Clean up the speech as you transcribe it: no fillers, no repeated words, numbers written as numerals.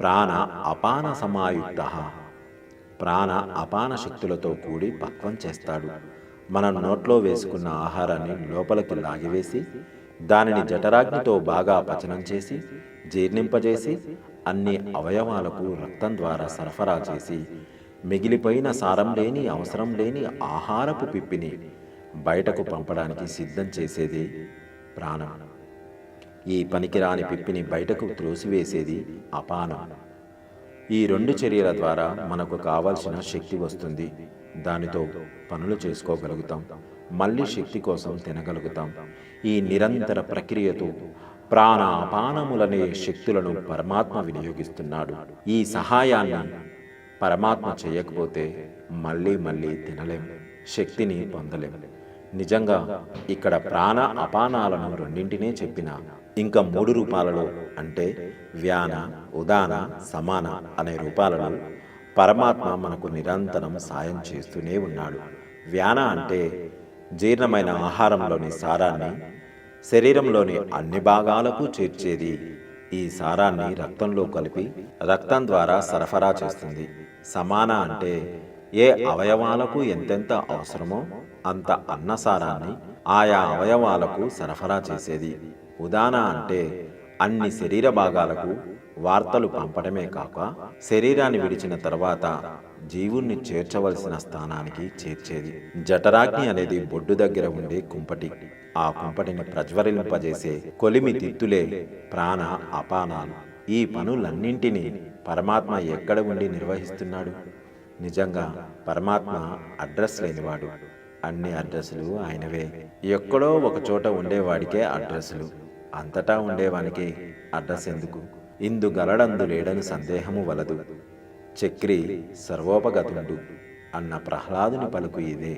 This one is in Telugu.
ప్రాణ అపాన సమాయుక్త. ప్రాణ అపాన శక్తులతో కూడి పక్వం చేస్తాడు. మనం నోట్లో వేసుకున్న ఆహారాన్ని లోపలికి లాగివేసి దానిని జఠరాగ్నితో బాగా పచనం చేసి జీర్ణింపజేసి అన్ని అవయవాలకు రక్తం ద్వారా సరఫరా చేసి మిగిలిపోయిన సారం లేని అవసరం లేని ఆహారపు పిప్పిని బయటకు పంపడానికి సిద్ధం చేసేది ప్రాణం. ఈ పనికిరాని పిప్పిని బయటకు త్రోసివేసేది అపానం. ఈ రెండు చర్యల ద్వారా మనకు కావలసిన శక్తి వస్తుంది. దానితో పనులు చేసుకోగలుగుతాం, మళ్ళీ శక్తి కోసం తినగలుగుతాం. ఈ నిరంతర ప్రక్రియతో ప్రాణ అపానములనే శక్తులను పరమాత్మ వినియోగిస్తున్నాడు. ఈ సహాయాన్ని పరమాత్మ చేయకపోతే మళ్ళీ మళ్ళీ తినలేం, శక్తిని పొందలేం. నిజంగా ఇక్కడ ప్రాణ అపానాలను రెండింటినే చెప్పిన ఇంకా 3 రూపాలలో అంటే వ్యాన, ఉదాన, సమాన అనే రూపాలలో పరమాత్మ మనకు నిరంతరం సాయం చేస్తూనే ఉన్నాడు. వ్యాన అంటే జీర్ణమైన ఆహారంలోని సారాన్ని శరీరంలోని అన్ని భాగాలకు చేర్చేది. ఈ సారాన్ని రక్తంలో కలిపి రక్తం ద్వారా సరఫరా చేస్తుంది. సమాన అంటే ఏ అవయవాలకు ఎంతెంత అవసరమో అంత అన్నసారాన్ని ఆయా అవయవాలకు సరఫరా చేసేది. ఉదాన అంటే అన్ని శరీర భాగాలకు వార్తలు పంపడమే కాక శరీరాన్ని విడిచిన తర్వాత జీవుణ్ణి చేర్చవలసిన స్థానానికి చేర్చేది. జఠరాగ్ని అనేది బొడ్డు దగ్గర ఉండే కుంపటి. ఆ కుంపటిని ప్రజ్వరిల్లింపజేసే కొలిమి తిత్తులే ప్రాణ అపానాలు. ఈ పనులన్నింటినీ పరమాత్మ ఎక్కడ ఉండి నిర్వహిస్తున్నాడు? నిజంగా పరమాత్మ అడ్రస్ లేనివాడు. అన్ని అడ్రస్లు ఆయనవే. ఎక్కడో ఒక చోట ఉండేవాడికే అడ్రస్లు, అంతటా ఉండేవానికి అడ్రస్ ఎందుకు? ఇందు గలడందు లేడని సందేహము వలదు. చక్రి సర్వోపగతుండు అన్న ప్రహ్లాదుని పలుకు ఇదే.